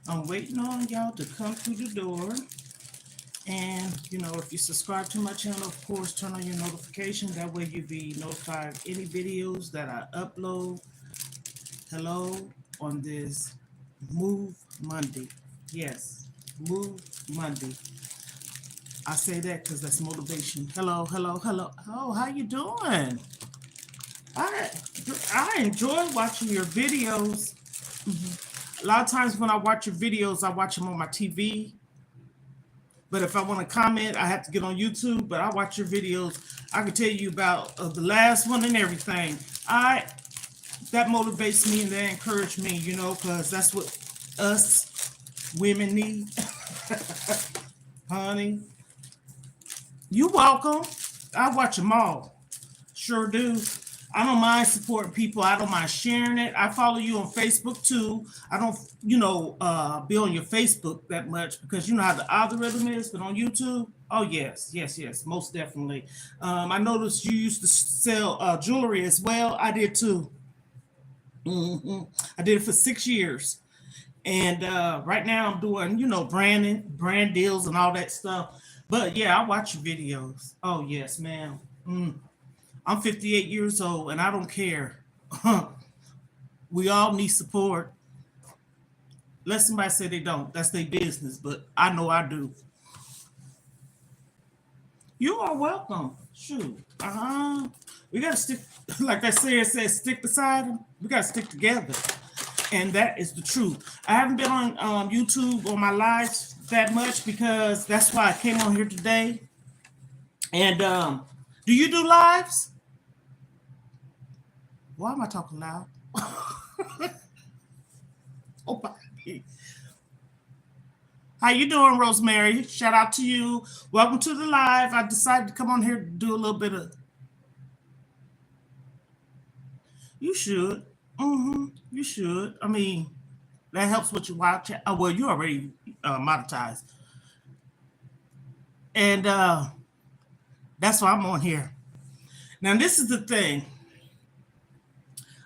I'm waiting on y'all to come through the door. And, if you subscribe to my channel, of course, turn on your notification. That way you'll be notified of any videos that I upload. Hello on this Move Monday. Yes, Move Monday. I say that because that's motivation. Hello, hello, hello. Oh, how you doing? I enjoy watching your videos. A lot of times when I watch your videos, I watch them on my TV. But if I want to comment, I have to get on YouTube. But I watch your videos. I can tell you about the last one and everything. That motivates me and that encourages me, because that's what us women need. Honey, you welcome. I watch them all. Sure do. I don't mind supporting people. I don't mind sharing it. I follow you on Facebook too. I don't, be on your Facebook that much because you know how the algorithm is, but on YouTube, oh yes, most definitely. I noticed you used to sell jewelry as well. I did too. I did it for 6 years. And right now I'm doing, brand deals and all that stuff. But yeah, I watch your videos. Oh yes, ma'am. I'm 58 years old and I don't care. We all need support. Let somebody say they don't. That's their business, but I know I do. You are welcome. Shoot. We gotta stick, like I said, stick beside them. We gotta stick together. And that is the truth. I haven't been on YouTube or my lives that much because that's why I came on here today. And do you do lives? Why am I talking loud? Oh, how you doing, Rosemary? Shout out to you. Welcome to the live. I decided to come on here to do a little bit of. You should. You should. I mean, that helps what you watch. Oh, well, you already monetized. And that's why I'm on here. Now, this is the thing.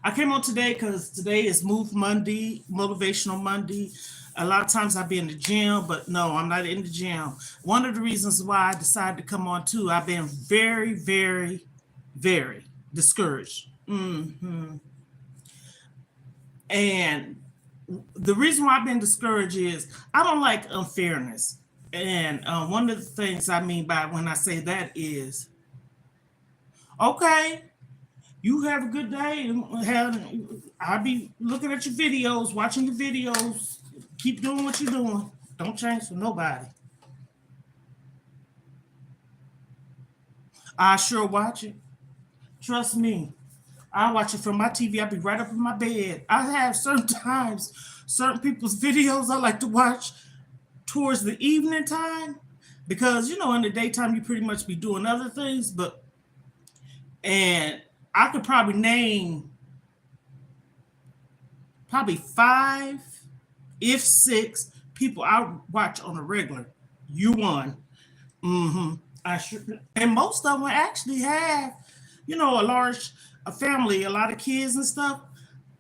I came on today because today is Move Monday, Motivational Monday. A lot of times I be in the gym, but no, I'm not in the gym. One of the reasons why I decided to come on too, I've been very, very, very discouraged. And the reason why I've been discouraged is I don't like unfairness. And one of the things I mean by when I say that is, okay, you have a good day. And I'll be looking at your videos, watching your videos. Keep doing what you're doing. Don't change for nobody. I sure watch it. Trust me. I watch it from my TV. I'll be right up in my bed. I have certain times, certain people's videos I like to watch towards the evening time because, in the daytime, you pretty much be doing other things. And I could probably name probably 5, if 6 people I watch on a regular. You won. I sure, and most of them actually have, a family, a lot of kids and stuff.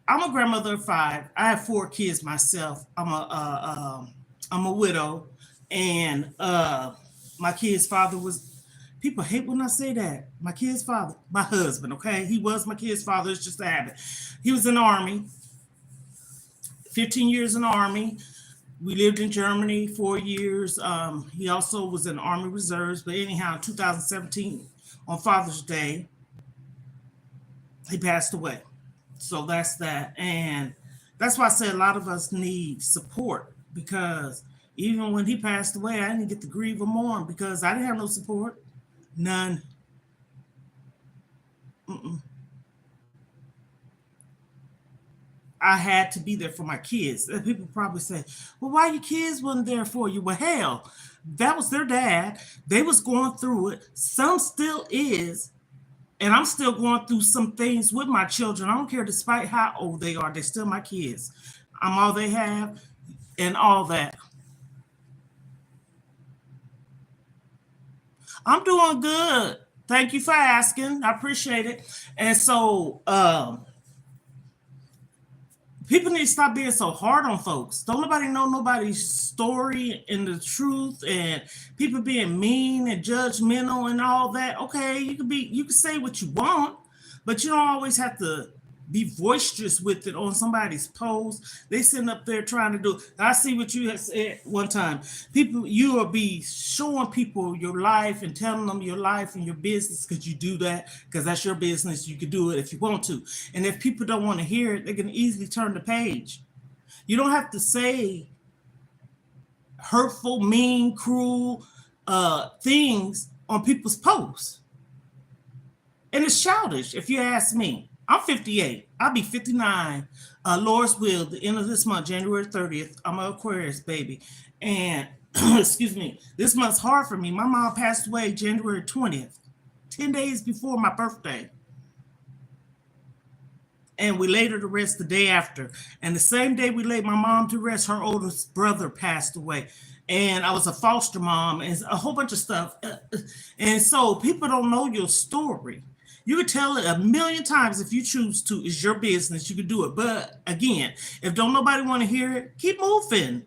I'm a grandmother of 5. I have 4 kids myself. I'm a widow, and my kid's father was. People hate when I say that. My kid's father, my husband. Okay, he was my kid's father. It's just a habit. He was in the army. 15 years in the army. We lived in Germany 4 years. He also was in the Army Reserves. But anyhow, in 2017, on Father's Day, he passed away. So that's that. And that's why I say a lot of us need support because even when he passed away, I didn't get to grieve or mourn because I didn't have no support. None. I had to be there for my kids. And people probably say, well, why your kids wasn't there for you? Well, hell, that was their dad. They was going through it. Some still is. And I'm still going through some things with my children. I don't care despite how old they are, they're still my kids. I'm all they have and all that. I'm doing good. Thank you for asking. I appreciate it. And so people need to stop being so hard on folks. Don't nobody know nobody's story and the truth, and people being mean and judgmental and all that. Okay, you can say what you want, but you don't always have to be boisterous with it on somebody's post. They sitting up there trying to do. I see what you had said one time. People, you will be showing people your life and telling them your life and your business because you do that because that's your business. You can do it if you want to. And if people don't want to hear it, they can easily turn the page. You don't have to say hurtful, mean, cruel things on people's posts. And it's childish, if you ask me. I'm 58. I'll be 59. Lord's will, the end of this month, January 30th. I'm an Aquarius baby. And excuse me, this month's hard for me. My mom passed away January 20th, 10 days before my birthday. And we laid her to rest the day after. And the same day we laid my mom to rest, her oldest brother passed away. And I was a foster mom and a whole bunch of stuff. And so people don't know your story. You could tell it a million times if you choose to. It's your business. You can do it. But again, if don't nobody want to hear it, keep moving.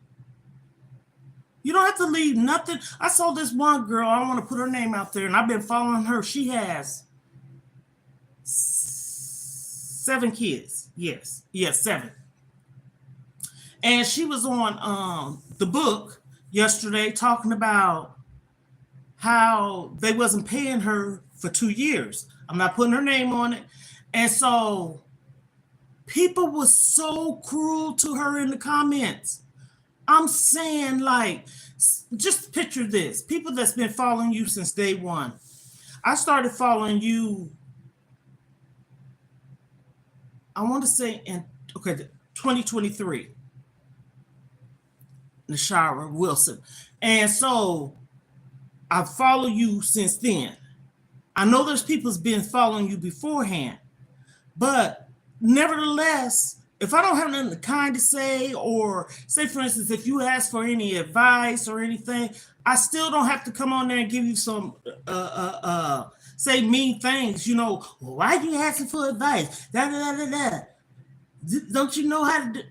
You don't have to leave nothing. I saw this one girl. I don't want to put her name out there, and I've been following her. She has 7 kids. Yes, 7. And she was on the book yesterday talking about how they wasn't paying her for 2 years. I'm not putting her name on it. And so people were so cruel to her in the comments. I'm saying, like, just picture this. People that's been following you since day one. I started following you, I want to say in 2023. Nashara Wilson. And so I follow you since then. I know there's people's been following you beforehand, but nevertheless, if I don't have nothing kind to say, or say, for instance, if you ask for any advice or anything, I still don't have to come on there and give you some, say mean things, you know, well, why are you asking for advice? Don't you know how to do?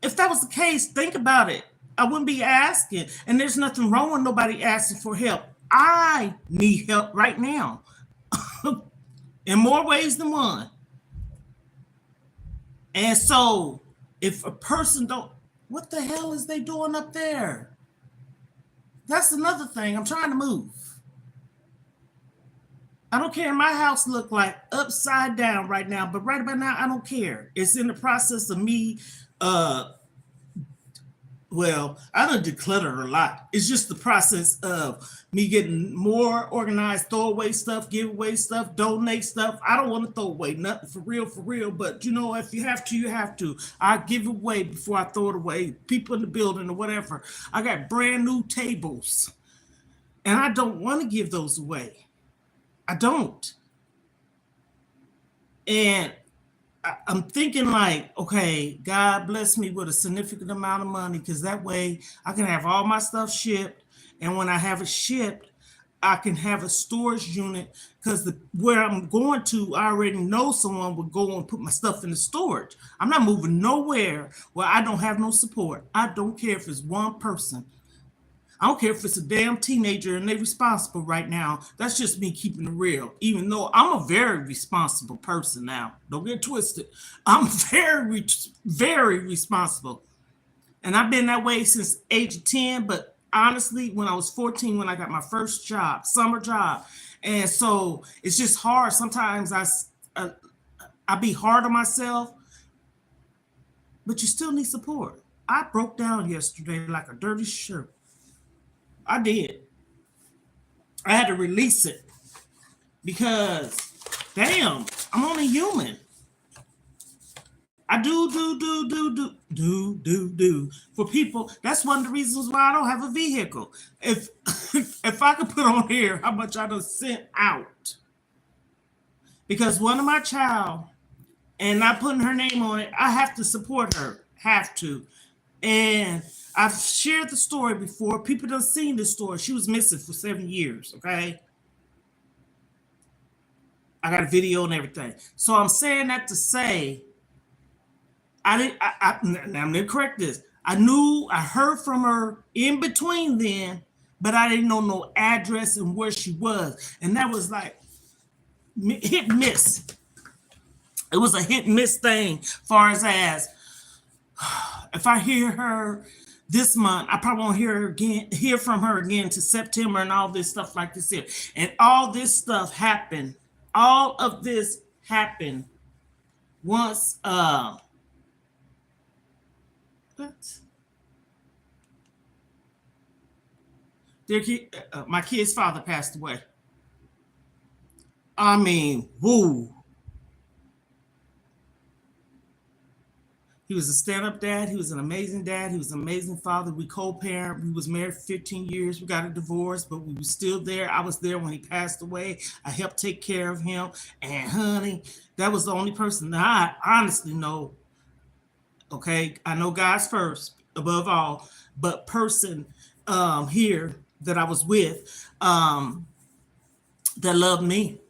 If that was the case, think about it. I wouldn't be asking, and there's nothing wrong with nobody asking for help. I need help right now in more ways than one. And so if a person don't, what the hell is they doing up there? That's another thing. I'm trying to move. I don't care. My house look like upside down right now, but right about now, I don't care. It's in the process of me, well, I done decluttered a lot. It's just the process of me getting more organized, throw away stuff, give away stuff, donate stuff. I don't want to throw away nothing for real. But you know, if you have to, you have to. I give it away before I throw it away. People in the building or whatever. I got brand new tables, and I don't want to give those away. I don't. And I'm thinking like, okay, God bless me with a significant amount of money, because that way I can have all my stuff shipped. And when I have it shipped, I can have a storage unit, because where I'm going to, I already know someone would go and put my stuff in the storage. I'm not moving nowhere where I don't have no support. I don't care if it's one person. I don't care if it's a damn teenager and they're responsible right now. That's just me keeping it real, even though I'm a very responsible person now. Don't get twisted. I'm very responsible. And I've been that way since age of 10, but honestly, when I was 14, when I got my first job, summer job. And so it's just hard. Sometimes I be hard on myself, but you still need support. I broke down yesterday like a dirty shirt. I did. I had to release it because, damn, I'm only human. I do for people. That's one of the reasons why I don't have a vehicle. If I could put on here how much I done sent out, because one of my child, and not putting her name on it, I have to support her. Have to. And I've shared the story before. People don't seen this story. She was missing for 7 years. Okay. I got a video and everything. So I'm saying that to say I didn't. Now I'm gonna correct this. I heard from her in between then, but I didn't know no address and where she was, and that was like hit and miss. It was a hit and miss thing, far as if I hear her this month, I probably won't hear from her again to September and all this stuff like this here. And all this stuff happened. All of this happened once what? My kid's father passed away. I mean, woo. He was a stand-up dad. He was an amazing dad. He was an amazing father. We co-parent. We was married for 15 years. We got a divorce, but we were still there. I was there when he passed away. I helped take care of him. And honey, that was the only person that I honestly know. Okay, I know God's first above all, but person here that I was with that loved me.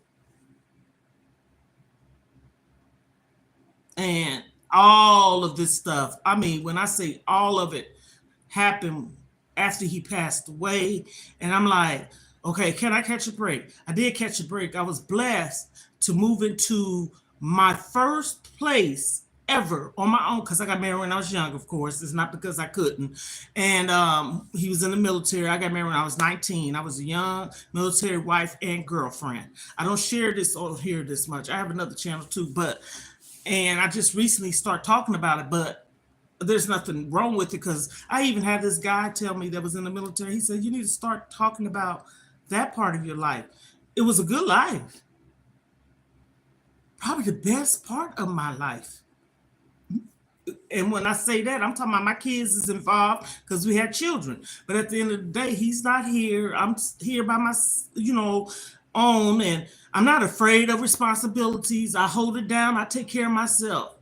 And all of this stuff, I mean, when I say all of it happened after he passed away, and I'm like, okay, can I catch a break? I did catch a break. I was blessed to move into my first place ever on my own because I got married when I was young, of course. It's not because I couldn't. And he was in the military. I got married when I was 19. I was a young military wife and girlfriend. I don't share this or hear this much. I have another channel too, but and I just recently start talking about it, but there's nothing wrong with it because I even had this guy tell me that was in the military. He said, you need to start talking about that part of your life. It was a good life. Probably the best part of my life. And when I say that, I'm talking about my kids is involved because we had children. But at the end of the day, he's not here. I'm here by my, own, and I'm not afraid of responsibilities. I hold it down. I take care of myself.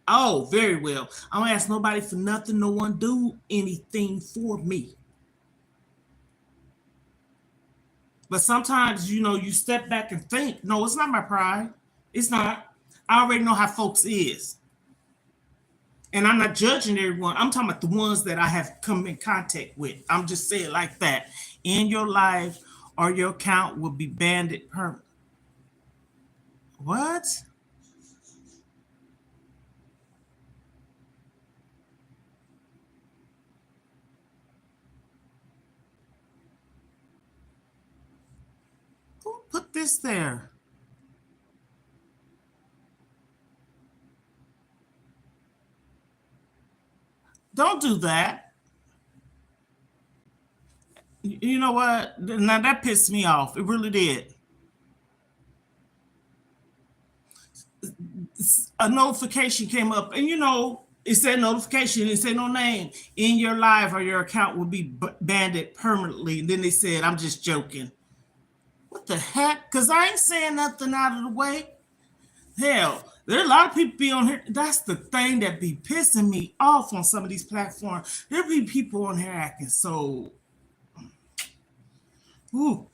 Oh, very well. I don't ask nobody for nothing. No one do anything for me. But sometimes, you step back and think, no, it's not my pride. It's not. I already know how folks is. And I'm not judging everyone. I'm talking about the ones that I have come in contact with. I'm just saying like that. In your life or your account will be banned permanently. What? Who put this there? Don't do that. You know what? Now that pissed me off. It really did. A notification came up, and it said notification, it said no name in your live or your account will be banned permanently. And then they said, I'm just joking. What the heck? Because I ain't saying nothing out of the way. Hell, there are a lot of people be on here. That's the thing that be pissing me off on some of these platforms. There be people on here acting so. Ooh,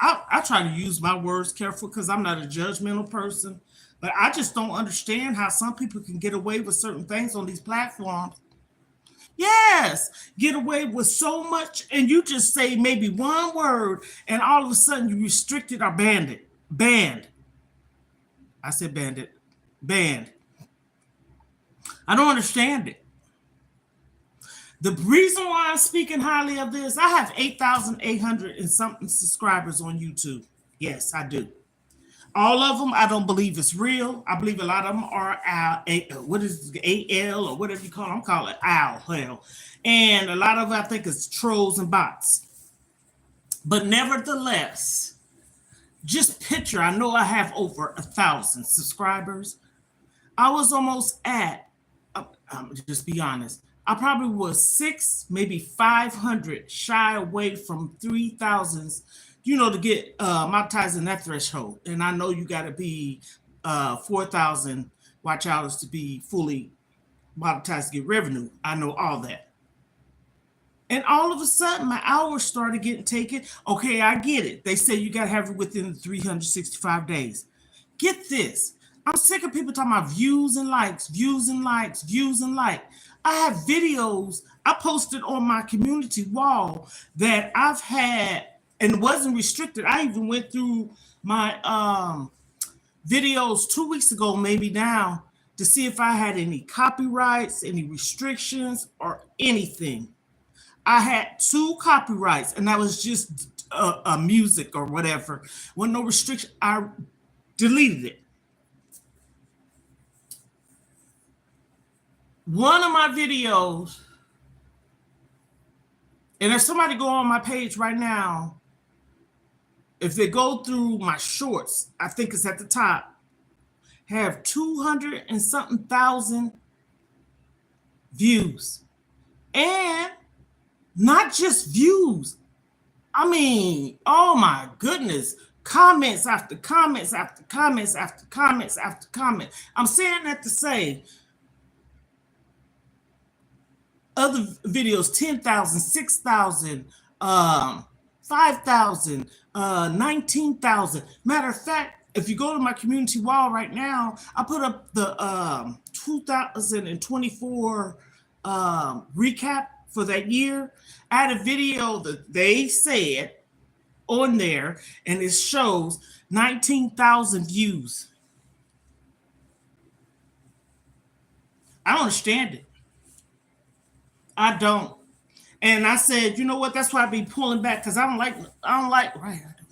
I try to use my words careful because I'm not a judgmental person. But I just don't understand how some people can get away with certain things on these platforms. Yes, get away with so much, and you just say maybe one word, and all of a sudden you restricted or banned it. Banned. I said banned it. Banned. I don't understand it. The reason why I'm speaking highly of this, I have 8,800 and something subscribers on YouTube. Yes, I do. All of them, I don't believe it's real. I believe a lot of them are what is it, AL or whatever you call them. I'm calling it owl hell. And a lot of it, I think, is trolls and bots. But nevertheless, just picture, I know I have over 1,000 subscribers. I was almost at, just be honest, I probably was 6, maybe 500 shy away from 3,000, to get monetizing that threshold. And I know you got to be 4,000 watch hours to be fully monetized to get revenue. I know all that. And all of a sudden, my hours started getting taken. Okay, I get it. They say you got to have it within 365 days. Get this. I'm sick of people talking about views and likes, views and likes, views and like. I have videos I posted on my community wall that I've had and wasn't restricted. I even went through my videos 2 weeks ago, maybe now, to see if I had any copyrights, any restrictions, or anything. I had 2 copyrights, and that was just a music or whatever. With no restriction, I deleted it. One of my videos, and if somebody go on my page right now, if they go through my shorts, I think it's at the top, have 200 and something thousand views. And not just views. I mean, oh my goodness. Comments after comments after comments after comments after comments. I'm saying that to say other videos, 10,000, 6,000, 5,000, 19,000. Matter of fact, if you go to my community wall right now, I put up the 2024 recap for that year. I had a video that they said on there, and it shows 19,000 views. I don't understand it. I don't. And I said, you know what? That's why I be pulling back, because I don't like, right. I don't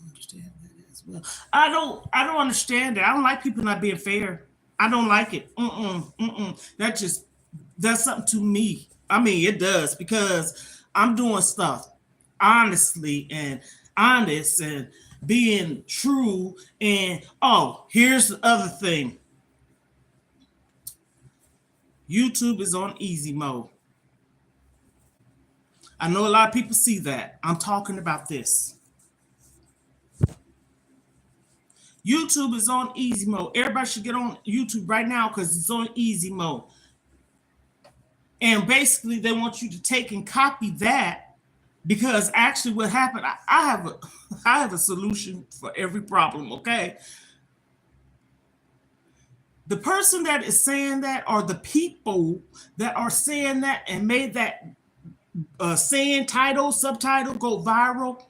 understand that as well. I don't understand it. I don't like people not being fair. I don't like it. That's something to me. I mean, it does, because I'm doing stuff honestly and honest and being true. And here's the other thing. YouTube is on easy mode. I know a lot of people see that. I'm talking about this. YouTube is on easy mode. Everybody should get on YouTube right now because it's on easy mode. And basically, they want you to take and copy that, because actually what happened, I have a solution for every problem, okay? The person that is saying that, or the people that are saying that and made that saying title, subtitle go viral,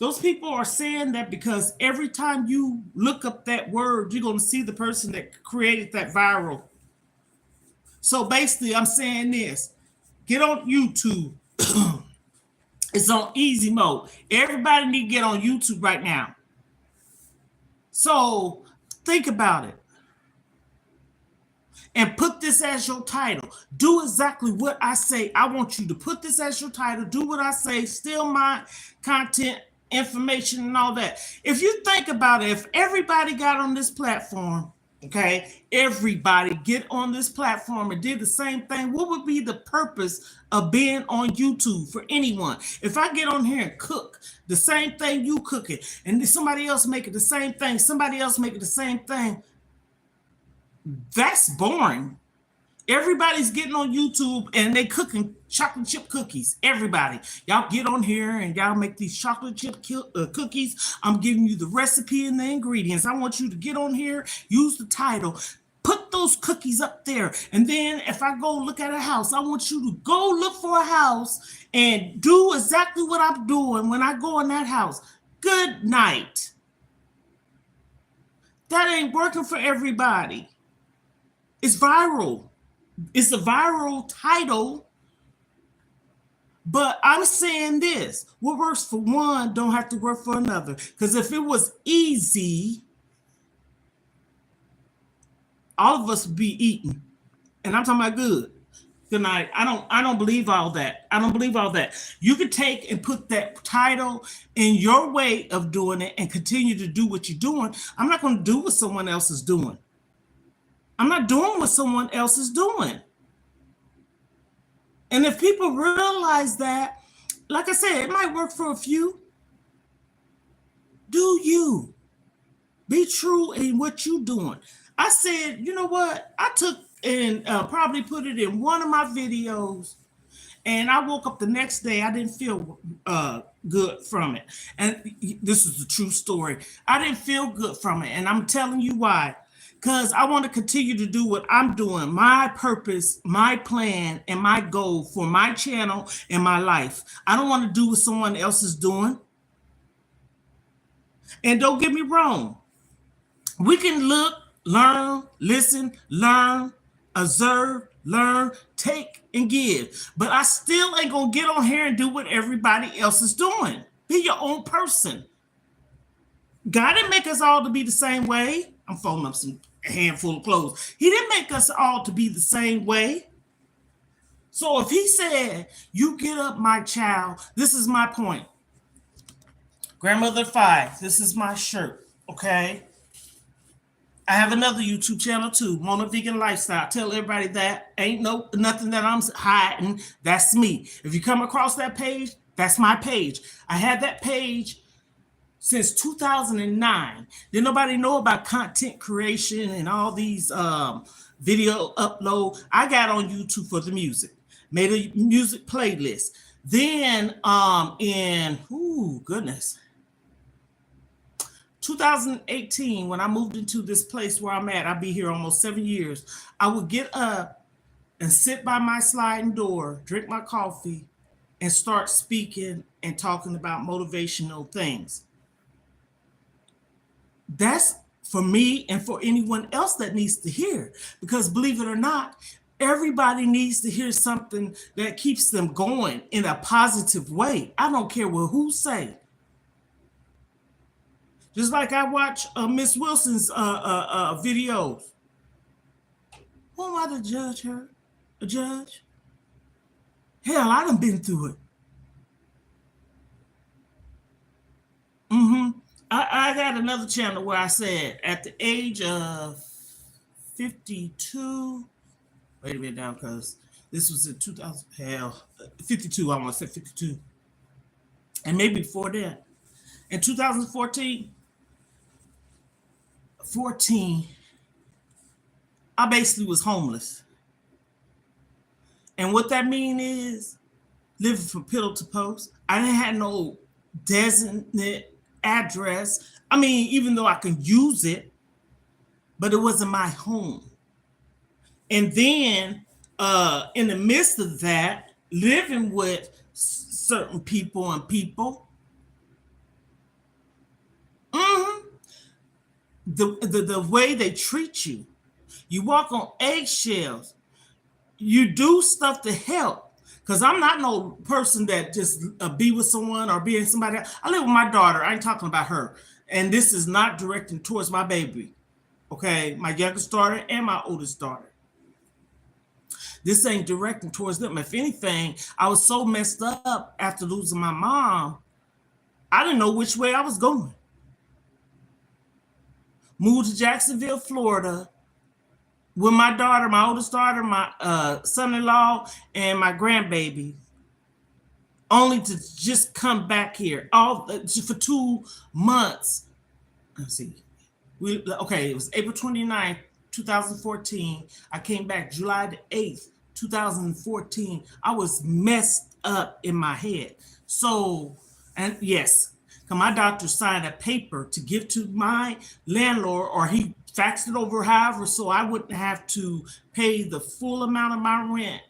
those people are saying that because every time you look up that word, you're going to see the person that created that viral. So basically, I'm saying this. Get on YouTube. It's on easy mode. Everybody need to get on YouTube right now. So think about it. And put this as your title. Do exactly what I say. I want you to put this as your title. Do what I say. Steal my content, information, and all that. If you think about it, if everybody got on this platform, okay, everybody get on this platform and did the same thing, what would be the purpose of being on YouTube for anyone? If I get on here and cook the same thing you cooking, and somebody else make it the same thing, somebody else make it the same thing, that's boring. Everybody's getting on YouTube and they cooking chocolate chip cookies. Everybody, y'all get on here and y'all make these chocolate chip cookies. I'm giving you the recipe and the ingredients. I want you to get on here, use the title, put those cookies up there. And then if I go look at a house, I want you to go look for a house and do exactly what I'm doing when I go in that house. Good night. That ain't working for everybody. It's viral. It's a viral title. But I'm saying this. What works for one don't have to work for another. Because if it was easy, all of us would be eating. And I'm talking about good. Good night. I don't believe all that. I don't believe all that. You could take and put that title in your way of doing it and continue to do what you're doing. I'm not going to do what someone else is doing. I'm not doing what someone else is doing. And if people realize that, like I said, it might work for a few. Do you be true in what you doing? I said, you know what? I took and probably put it in one of my videos, and I woke up the next day. I didn't feel good from it, and this is the true story. I didn't feel good from it, and I'm telling you why. Because I want to continue to do what I'm doing, my purpose, my plan, and my goal for my channel and my life. I don't want to do what someone else is doing. And don't get me wrong, we can look, learn, listen, learn, observe, learn, take, and give. But I still ain't gonna get on here and do what everybody else is doing. Be your own person. God didn't make us all to be the same way. I'm folding up some handful of clothes. He didn't make us all to be the same way. So if he said, you get up, my child, this is my point. Grandmother 5, this is my shirt, okay? I have another YouTube channel too, Mona Vegan Lifestyle. Tell everybody that ain't nothing that I'm hiding. That's me. If you come across that page, that's my page. I had that page since 2009. Did nobody know about content creation and all these video upload? I got on YouTube for the music, made a music playlist. Then in 2018, when I moved into this place where I'm at, I'll be here almost 7 years. I would get up and sit by my sliding door, drink my coffee, and start speaking and talking about motivational things. That's for me and for anyone else that needs to hear. Because believe it or not, everybody needs to hear something that keeps them going in a positive way. I don't care what who say. Just like I watch Miss Wilson's videos. Who am I to judge her? A judge? Hell, I done been through it. I got another channel where I said at the age of 52, wait a minute now, because this was in 2000, 52, I want to say 52. And maybe before that. In 2014, I basically was homeless. And what that mean is living from pillow to post. I didn't have no designated address. I mean, even though I could use it, but it wasn't my home. And then in the midst of that, living with certain people and people, the way they treat you, you walk on eggshells, you do stuff to help. Because I'm not no person that just be with someone or be in somebody else. I live with my daughter. I ain't talking about her. And this is not directed towards my baby. Okay, my youngest daughter and my oldest daughter. This ain't directing towards them. If anything, I was so messed up after losing my mom, I didn't know which way I was going. Moved to Jacksonville, Florida, with my daughter, my oldest daughter, my son-in-law, and my grandbaby, only to just come back here all for 2 months. Let's see. It was April 29th, 2014. I came back July the 8th, 2014. I was messed up in my head. So, and yes, my doctor signed a paper to give to my landlord, or he faxed it over, however, so I wouldn't have to pay the full amount of my rent.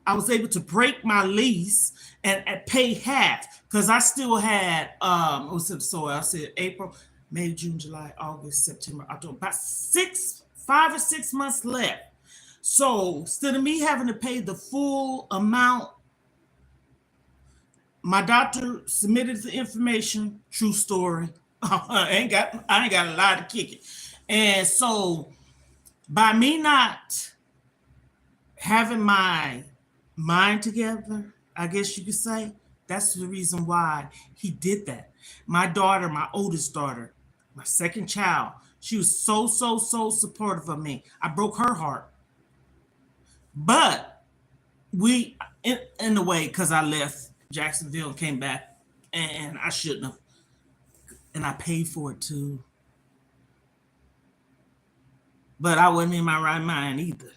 I was able to break my lease and pay half, because I still had so I said April, May, June, July, August, September, October, about 5 or 6 months left. So instead of me having to pay the full amount, my doctor submitted the information. True story. I ain't got a lot to kick it. And so by me not having my mind together, I guess you could say, that's the reason why he did that. My daughter, my oldest daughter, my second child, she was so supportive of me. I broke her heart. But we, in a way, because I left Jacksonville and came back, and I shouldn't have. and I paid for it too. But I wasn't in my right mind either.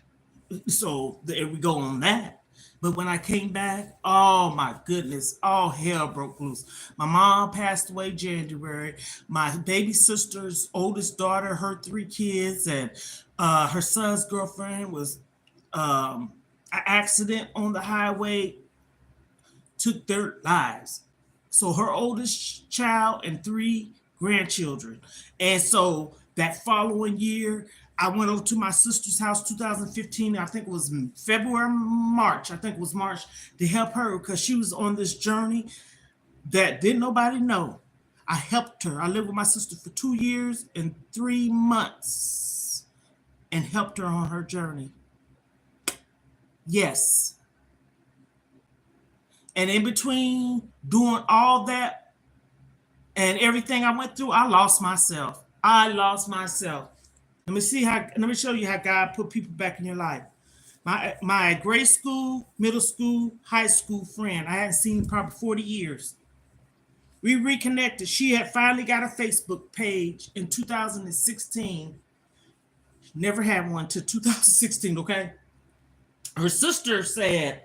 So there we go on that. But when I came back, oh my goodness, all hell broke loose. My mom passed away January. My baby sister's oldest daughter, her three kids, and her son's girlfriend was an accident on the highway, took their lives. So her oldest child and three grandchildren. And so that following year, I went over to my sister's house 2015. I think it was February, March. I think it was March to help her because she was on this journey that didn't nobody know. I helped her. I lived with my sister for 2 years and 3 months and helped her on her journey. Yes. And in between doing all that and everything I went through, I lost myself. I lost myself. Let me show you how God put people back in your life. My grade school, middle school, high school friend, I hadn't seen probably 40 years. We reconnected. She had finally got a Facebook page in 2016. Never had one till 2016, okay? Her sister said,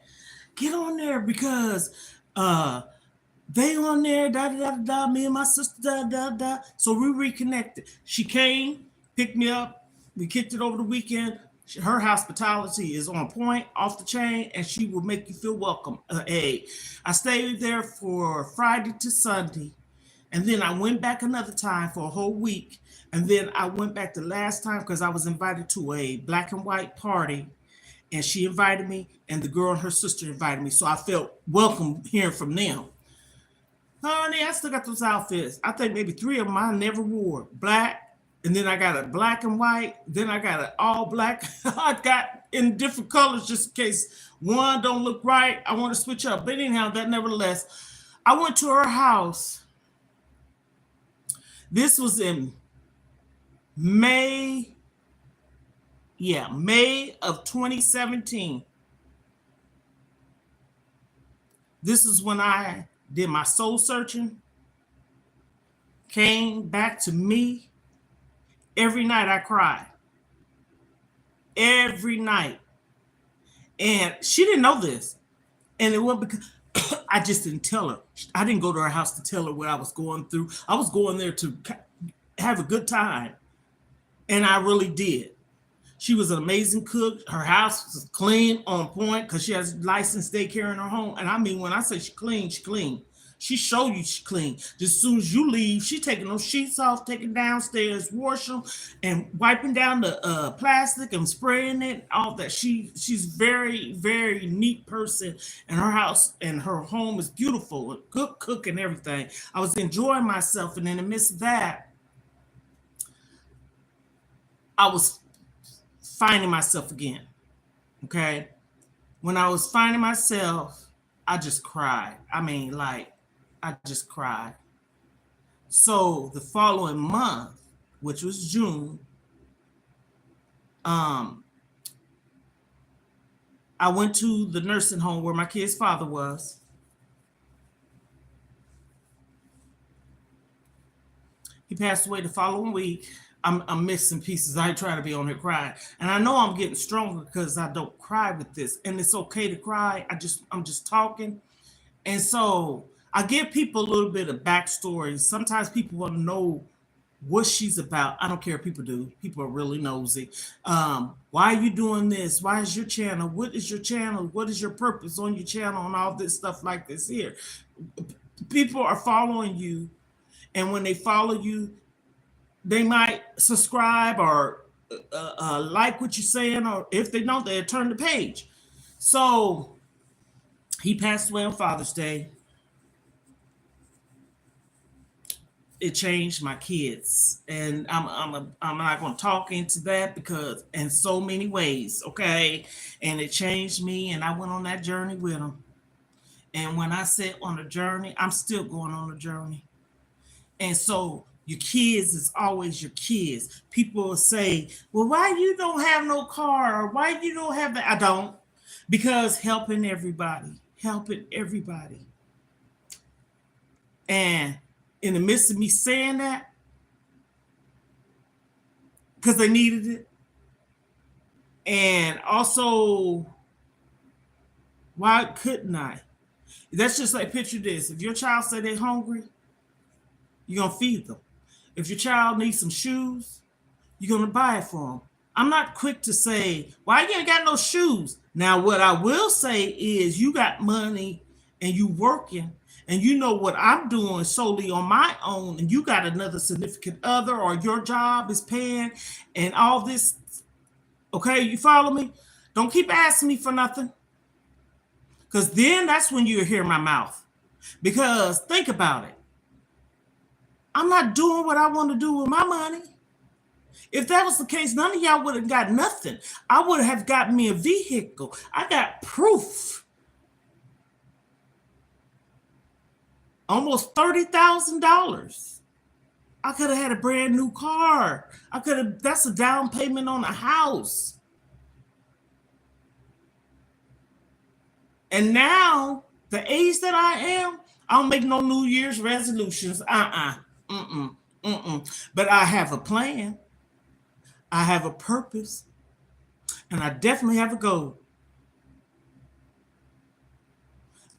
get on there because they on there, da da da da, me and my sister, da da da. So we reconnected. She came, picked me up. We kicked it over the weekend. Her hospitality is on point, off the chain, and she will make you feel welcome. Hey, I stayed there for Friday to Sunday, and then I went back another time for a whole week, and then I went back the last time because I was invited to a black and white party, and she invited me, and the girl and her sister invited me, so I felt welcome hearing from them. Honey, I still got those outfits. I think maybe three of them I never wore. Black, and then I got a black and white. Then I got an all black. I got in different colors just in case one don't look right. I want to switch up. But anyhow, that nevertheless, I went to her house. This was in May. Yeah, May of 2017. This is when I did my soul searching, came back to me. Every night I cried. Every night. And she didn't know this. And it wasn't because I just didn't tell her. I didn't go to her house to tell her what I was going through. I was going there to have a good time. And I really did. She was an amazing cook. Her house was clean, on point, because she has licensed daycare in her home. And I mean, when I say she clean, she clean. She show you she clean. Just as soon as you leave, she taking those sheets off, taking downstairs, wash them, and wiping down the plastic and spraying it. All that. She's very, very neat person, and her house and her home is beautiful. Good cook and everything. I was enjoying myself, and in the midst of that, I was finding myself again. Okay, when I was finding myself, I just cried. I mean, like, I just cried. So the following month, which was June, um, I went to the nursing home where my kid's father was. He passed away the following week. I'm missing pieces. I ain't trying to be on here crying, and I know I'm getting stronger because I don't cry with this, and it's okay to cry. I'm just talking, and so I give people a little bit of backstory. Sometimes people want to know what she's about. I don't care if people do. People are really nosy. Why are you doing this? Why is your channel? What is your channel? What is your purpose on your channel? And all this stuff like this here. People are following you, and when they follow you, they might subscribe or like what you're saying, or if they don't, they'll turn the page. So he passed away on Father's Day. It changed my kids, and I'm not going to talk into that because in so many ways, okay. And it changed me, and I went on that journey with them. And when I said on a journey, I'm still going on a journey. And so your kids is always your kids. People will say, well, why you don't have no car? Or why you don't have that? I don't. Because helping everybody. And in the midst of me saying that, because they needed it. And also, why couldn't I? That's just like, picture this. If your child say they're hungry, you're going to feed them. If your child needs some shoes, you're going to buy it for them. I'm not quick to say, why you ain't got no shoes? Now, what I will say is you got money and you working and you know what I'm doing solely on my own, and you got another significant other or your job is paying and all this. Okay, you follow me? Don't keep asking me for nothing, because then that's when you'll hear my mouth. Because think about it. I'm not doing what I want to do with my money. If that was the case, none of y'all would have got nothing. I would have got me a vehicle. I got proof. Almost $30,000. I could have had a brand new car. That's a down payment on a house. And now, the age that I am, I don't make no New Year's resolutions. But I have a plan. I have a purpose. And I definitely have a goal.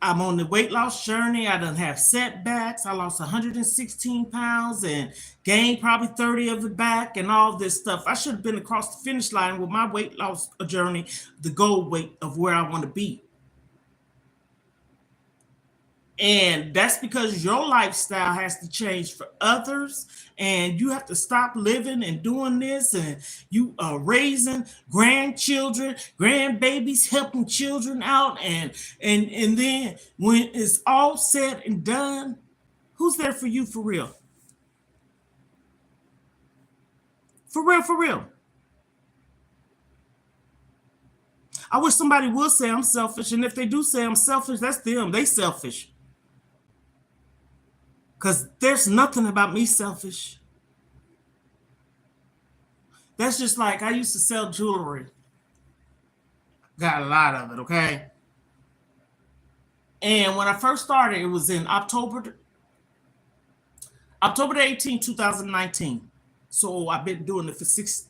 I'm on the weight loss journey. I done have setbacks. I lost 116 pounds and gained probably 30 of it back and all this stuff. I should have been across the finish line with my weight loss journey, the goal weight of where I want to be. And that's because your lifestyle has to change for others, and you have to stop living and doing this, and you are raising grandchildren, grandbabies, helping children out, and then when it's all said and done, who's there for you for real? For real, for real. I wish somebody would say I'm selfish, and if they do say I'm selfish, that's them. They selfish. Because there's nothing about me selfish. That's just like I used to sell jewelry. Got a lot of it, okay? And when I first started, it was in October the 18th, 2019. So I've been doing it for six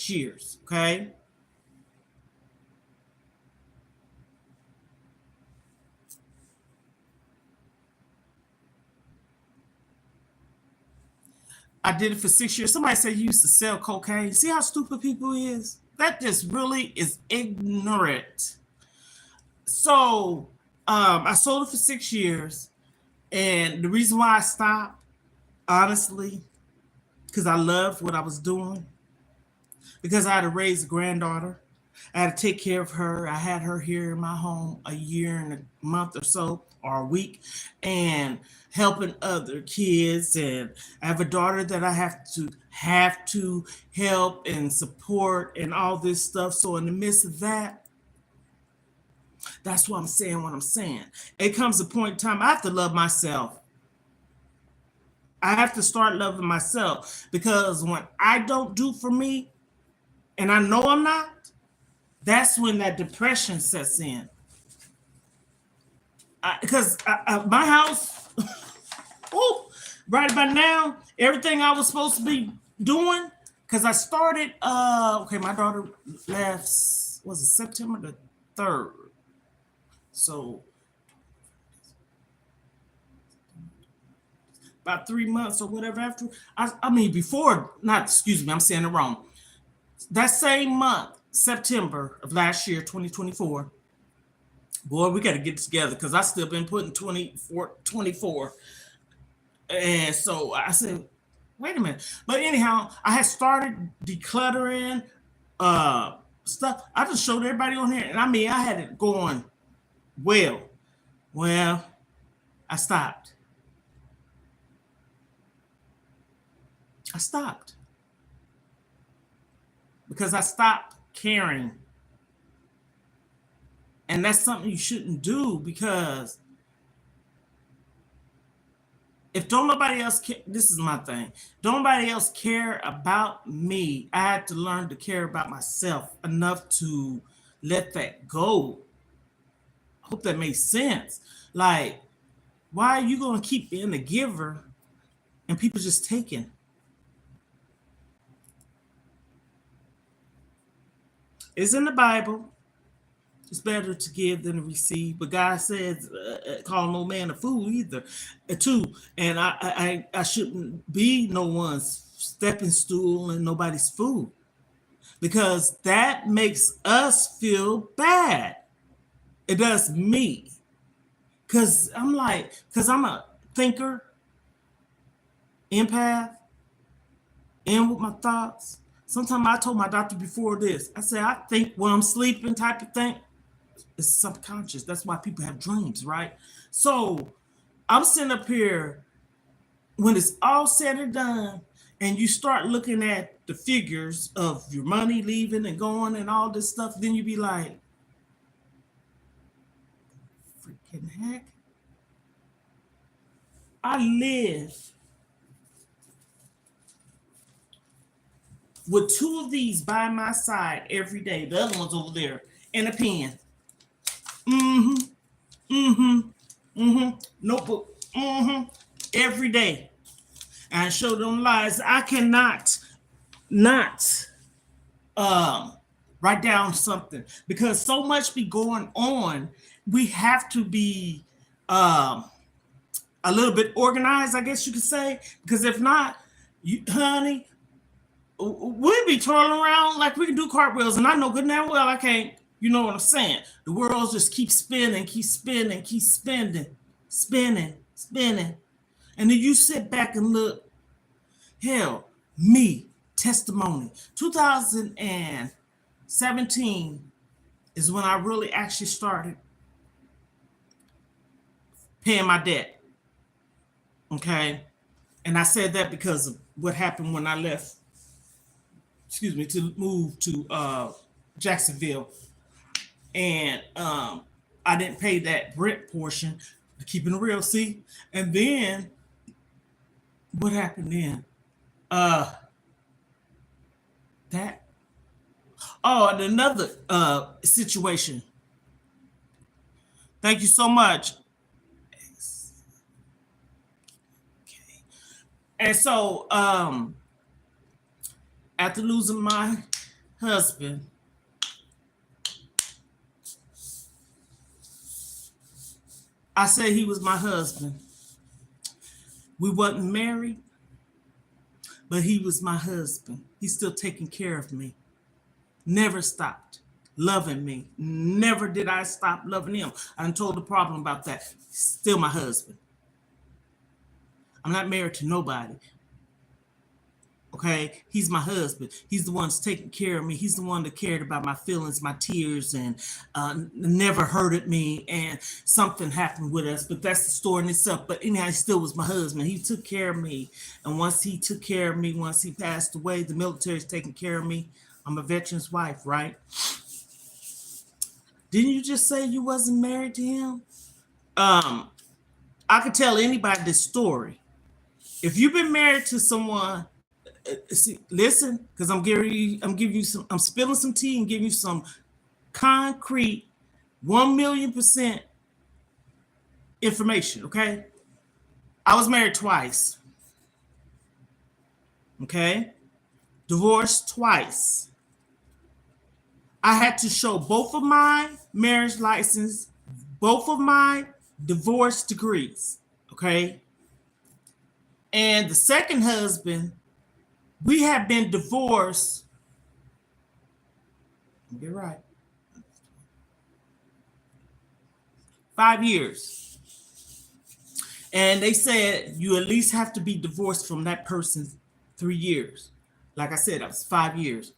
years, okay? I did it for 6 years. Somebody said you used to sell cocaine. See how stupid people is? That just really is ignorant. So I sold it for 6 years. And the reason why I stopped, honestly, because I loved what I was doing. Because I had to raise a granddaughter. I had to take care of her. I had her here in my home a year and a month or so, or a week, and helping other kids. And I have a daughter that I have to help and support and all this stuff. So in the midst of that, that's why I'm saying what I'm saying. It comes a point in time I have to love myself. I have to start loving myself, because when I don't do for me, and I know I'm not, that's when that depression sets in. Because my house, oh, right about now, everything I was supposed to be doing, because I started, my daughter left, was it September the 3rd? So about 3 months or whatever after, I'm saying it wrong. That same month, September of last year, 2024, boy, we got to get together, because I still been putting 24. And so I said, wait a minute. But anyhow, I had started decluttering stuff. I just showed everybody on here. And I had it going well. Well, I stopped. Because I stopped caring. And that's something you shouldn't do, because if don't nobody else care, this is my thing. Don't nobody else care about me. I had to learn to care about myself enough to let that go. I hope that makes sense. Like, why are you going to keep being a giver and people just taking. It's in the Bible. It's better to give than to receive. But God says, call no man a fool either, too. And I shouldn't be no one's stepping stool and nobody's fool, because that makes us feel bad. It does me. Because I'm a thinker, empath, in with my thoughts. Sometimes I told my doctor before this, I said, I think when I'm sleeping type of thing. It's subconscious. That's why people have dreams, right? So I'm sitting up here when it's all said and done, and you start looking at the figures of your money leaving and going and all this stuff, then you be like, freaking heck. I live with two of these by my side every day. The other one's over there in a pen. Notebook. Every day. And I show them lies. I cannot not write down something, because so much be going on. We have to be a little bit organized, I guess you could say, because if not, honey, we'd be twirling around like we can do cartwheels, and I know good and damn well I can't. You know what I'm saying? The world just keeps spinning, spinning. And then you sit back and look. Hell, me, testimony. 2017 is when I really actually started paying my debt. Okay? And I said that because of what happened when I left, to move to Jacksonville. And I didn't pay that rent portion, keeping it real, see? And then what happened then? And another situation. Thank you so much. Okay. And so after losing my husband, I say he was my husband. We wasn't married, but he was my husband. He's still taking care of me. Never stopped loving me. Never did I stop loving him. I told the problem about that. Still my husband. I'm not married to nobody. Okay, he's my husband. He's the one that's taking care of me. He's the one that cared about my feelings, my tears, and never hurted me. And something happened with us, but that's the story in itself. But anyhow, he still was my husband. He took care of me. And once he took care of me, once he passed away, the military's taking care of me. I'm a veteran's wife, right? Didn't you just say you wasn't married to him? I could tell anybody this story. If you've been married to someone, listen, because I'm spilling some tea and giving you some concrete 1,000,000% information. Okay, I was married twice. Okay, divorced twice. I had to show both of my marriage license, both of my divorce degrees. Okay, and the second husband, we have been divorced. You're right. 5 years. And they said you at least have to be divorced from that person 3 years. Like I said, that was 5 years.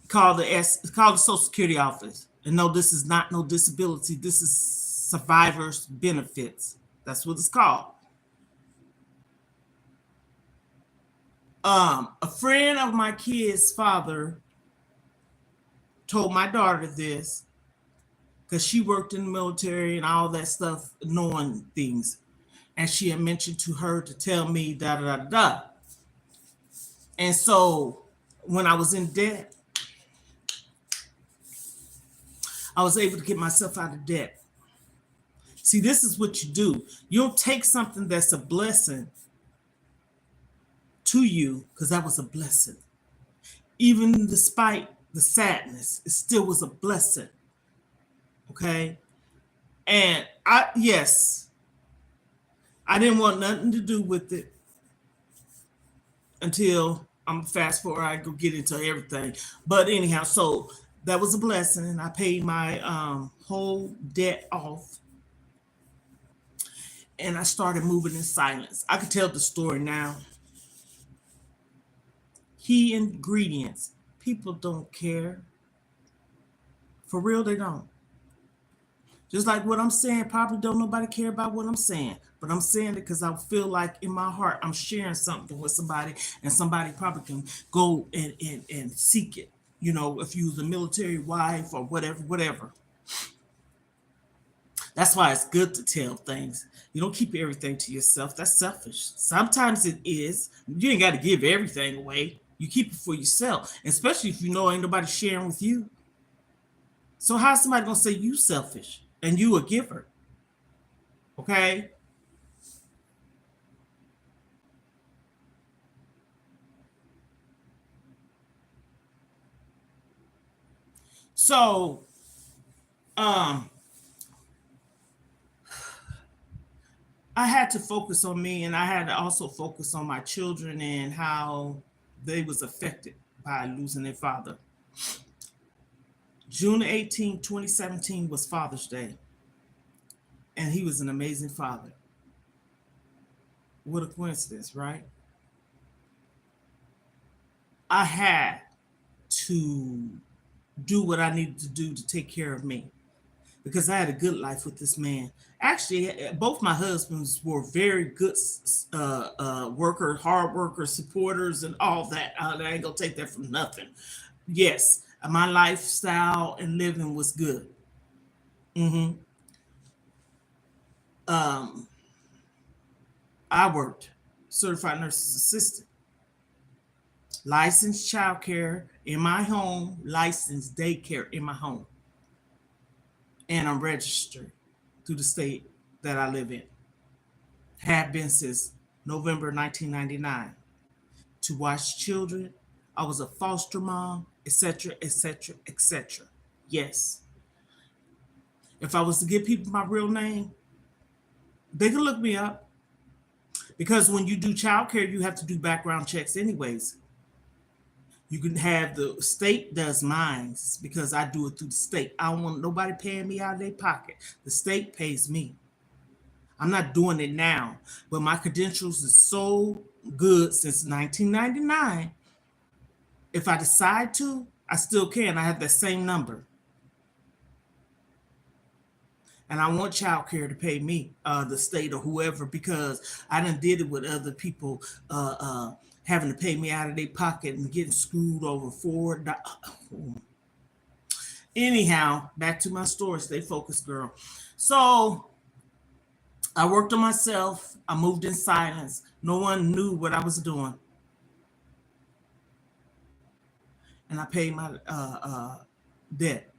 Call the Social Security office. And no, this is not no disability. This is survivor's benefits. That's what it's called. A friend of my kid's father told my daughter this, because she worked in the military and all that stuff, knowing things. And she had mentioned to her to tell me da da da da. And so when I was in debt, I was able to get myself out of debt. See, this is what you do. You don't take something that's a blessing to you because that was a blessing. Even despite the sadness, it still was a blessing. Okay. And yes, I didn't want nothing to do with it until I'm fast forward. I go get into everything. But anyhow, so that was a blessing. And I paid my whole debt off and I started moving in silence. I could tell the story now. Key ingredients. People don't care. For real, they don't. Just like what I'm saying, probably don't nobody care about what I'm saying. But I'm saying it because I feel like in my heart I'm sharing something with somebody and somebody probably can go and seek it. You know, if you was a military wife or whatever, whatever. That's why it's good to tell things. You don't keep everything to yourself. That's selfish. Sometimes it is. You ain't got to give everything away. You keep it for yourself, especially if you know ain't nobody sharing with you. So how's somebody gonna say you selfish and you a giver? Okay. So um I had to focus on me and I had to also focus on my children and how they was affected by losing their father. June 18, 2017 was Father's Day, and he was an amazing father. What a coincidence, right? I had to do what I needed to do to take care of me because I had a good life with this man. Actually, both my husbands were very good workers, hard workers, supporters, and all that. I ain't gonna take that from nothing. Yes, my lifestyle and living was good. Hmm. Um, I worked certified nurse's assistant, licensed childcare in my home, licensed daycare in my home, and I'm registered through the state that I live in. Have been since November 1999 to watch children. I was a foster mom, etc., etc., etc. Yes. If I was to give people my real name, they can look me up because when you do childcare, you have to do background checks anyways. You can have the state does mines because I do it through the state. I don't want nobody paying me out of their pocket. The state pays me. I'm not doing it now, but my credentials is so good since 1999. If I decide to, I still can. I have that same number. And I want child care to pay me, the state or whoever, because I done did it with other people having to pay me out of their pocket and getting screwed over for it. Anyhow, back to my story. Stay focused, girl. So I worked on myself. I moved in silence. No one knew what I was doing. And I paid my debt.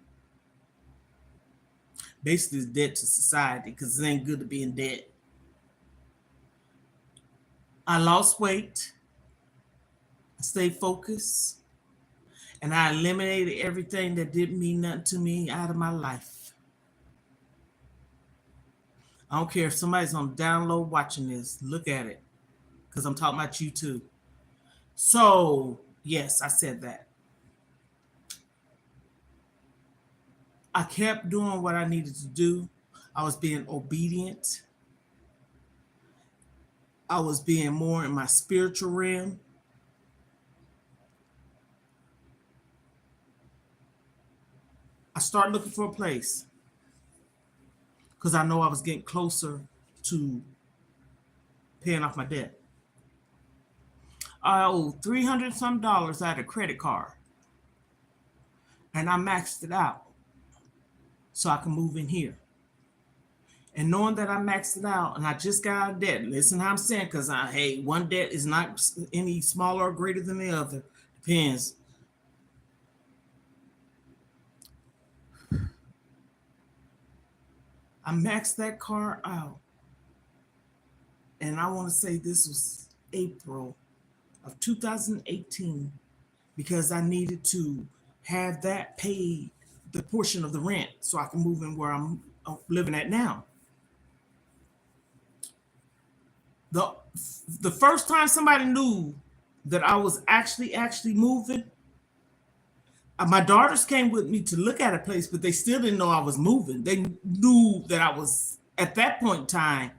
Basically, it's debt to society because it ain't good to be in debt. I lost weight. I stayed focused. And I eliminated everything that didn't mean nothing to me out of my life. I don't care if somebody's on download watching this. Look at it because I'm talking about you too. So, yes, I said that. I kept doing what I needed to do. I was being obedient. I was being more in my spiritual realm. I started looking for a place because I know I was getting closer to paying off my debt. I owed $300 some. I had a credit card and I maxed it out so I can move in here. And knowing that I maxed it out and I just got out of debt, listen how I'm saying, because hey, one debt is not any smaller or greater than the other. Depends. I maxed that car out. And I want to say this was April of 2018 because I needed to have that paid the portion of the rent so I can move in where I'm living at now. The the first time somebody knew that I was actually moving, my daughters came with me to look at a place, but they still didn't know I was moving. They knew that I was at that point in time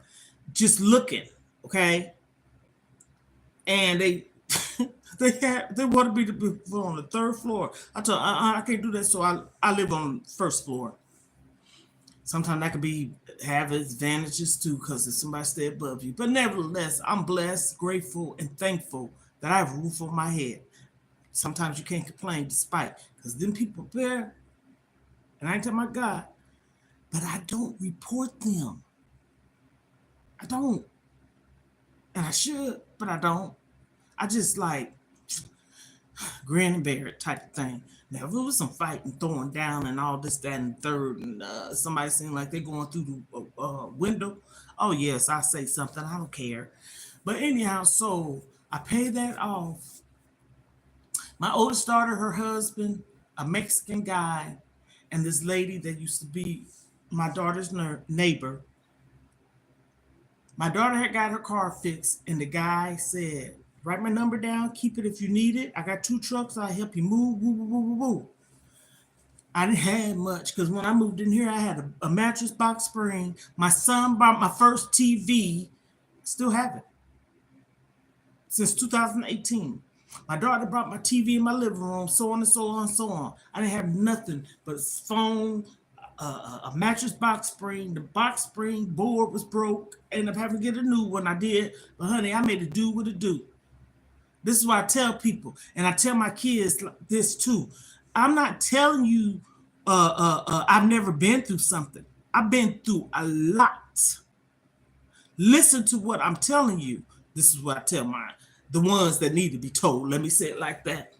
just looking, okay? And they wanted me to be on the third floor. I told them, I can't do that, so I live on the first floor. Sometimes that could have advantages too, because if somebody stay above you. But nevertheless, I'm blessed, grateful, and thankful that I have a roof over my head. Sometimes you can't complain despite, because then people there, and I ain't tell my God, but I don't report them. I don't. And I should, but I don't. I just like grin and bear it type of thing. Now, if it was some fighting, throwing down, and all this, that, and third, and somebody seemed like they're going through the window, oh, yes, I say something. I don't care. But anyhow, so I pay that off. My oldest daughter, her husband, a Mexican guy, and this lady that used to be my daughter's neighbor. My daughter had got her car fixed, and the guy said, write my number down, keep it if you need it. I got 2 trucks, I'll help you move, woo, woo, woo, woo, woo. I didn't have much because when I moved in here, I had a mattress box spring. My son bought my first TV, still have it, since 2018. My daughter brought my TV in my living room, so on and so on and so on. I didn't have nothing but a phone, a mattress box spring. The box spring board was broke. Ended up having to get a new one. I did, but honey, I made it do what it do. This is why I tell people, and I tell my kids this too. I'm not telling you I've never been through something. I've been through a lot. Listen to what I'm telling you. This is what I tell the ones that need to be told. Let me say it like that.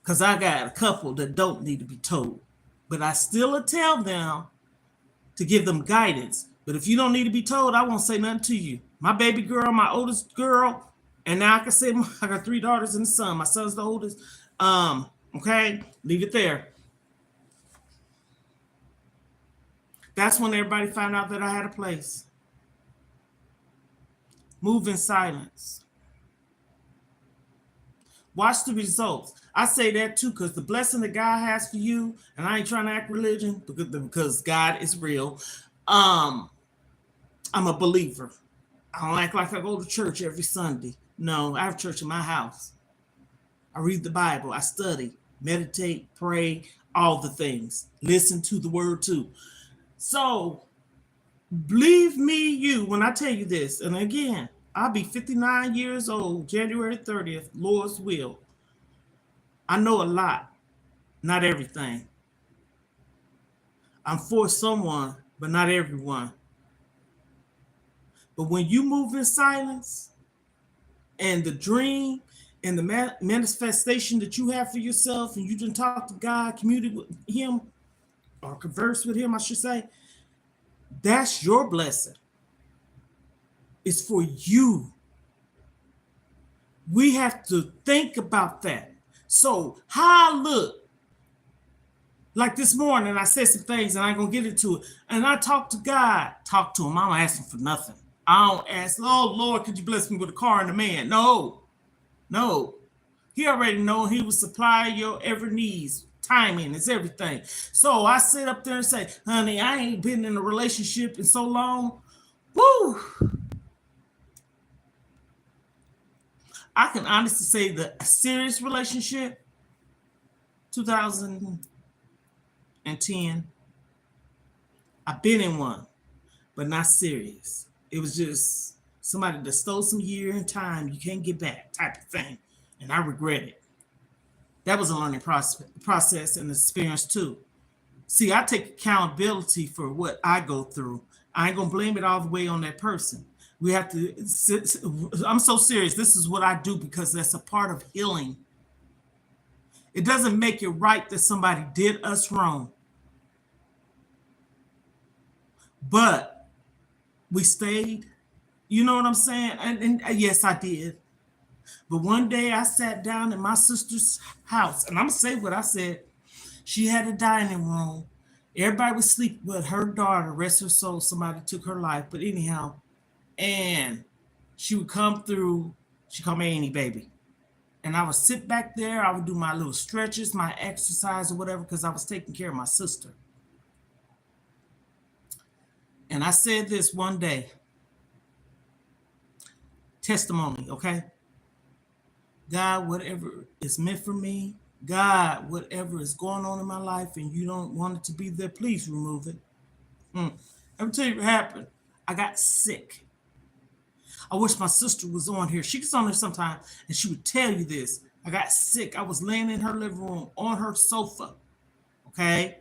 Because I got a couple that don't need to be told. But I still tell them to give them guidance. But if you don't need to be told, I won't say nothing to you. My baby girl, my oldest girl, and now I can say I got 3 daughters and a son. My son's the oldest. Okay, leave it there. That's when everybody found out that I had a place. Move in silence. Watch the results. I say that too, because the blessing that God has for you, and I ain't trying to act religion because God is real. I'm a believer. I don't act like I go to church every Sunday. No, I have church in my house. I read the Bible. I study, meditate, pray, all the things. Listen to the word too. So, believe me, when I tell you this, and again, I'll be 59 years old, January 30th, Lord's will. I know a lot, not everything. I'm for someone, but not everyone. But when you move in silence and the dream and the manifestation that you have for yourself, and you can talk to God, communicate with him, or converse with him, I should say, that's your blessing. It's for you. We have to think about that. So how I look, like this morning, I said some things and I ain't gonna get into it. And I talk to God, talk to him. I don't ask him for nothing. I don't ask, oh Lord, could you bless me with a car and a man? No. He already know he will supply your every needs. Timing is everything. So I sit up there and say, honey, I ain't been in a relationship in so long. Woo! I can honestly say that a serious relationship, 2010. I've been in one, but not serious. It was just somebody that stole some year and time you can't get back type of thing. And I regret it. That was a learning process and experience too. See, I take accountability for what I go through. I ain't gonna blame it all the way on that person. We have to, I'm so serious. This is what I do because that's a part of healing. It doesn't make it right that somebody did us wrong. But we stayed. You know what I'm saying? And yes, I did. But one day I sat down in my sister's house, and I'm gonna say what I said. She had a dining room. Everybody was asleep but her daughter, rest her soul, somebody took her life. But anyhow, and she would come through, she called me Annie baby. And I would sit back there, I would do my little stretches, my exercise or whatever, because I was taking care of my sister. And I said this one day, testimony, okay? God, whatever is meant for me, God, whatever is going on in my life and you don't want it to be there, please remove it. Let me tell you what happened. I got sick. I wish my sister was on here. She gets on there sometime and she would tell you this. I got sick. I was laying in her living room on her sofa. Okay.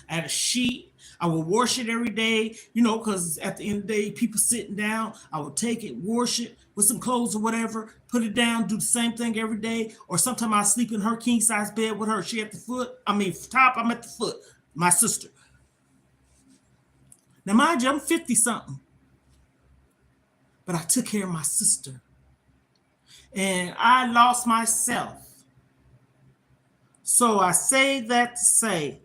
I had a sheet. I would wash it every day, because at the end of the day, people sitting down. I would take it, wash it with some clothes or whatever, put it down, do the same thing every day. Or sometimes I sleep in her king size bed with her. She at the top, I'm at the foot. My sister. Now, mind you, I'm 50 something. But I took care of my sister. And I lost myself. So I say that to say,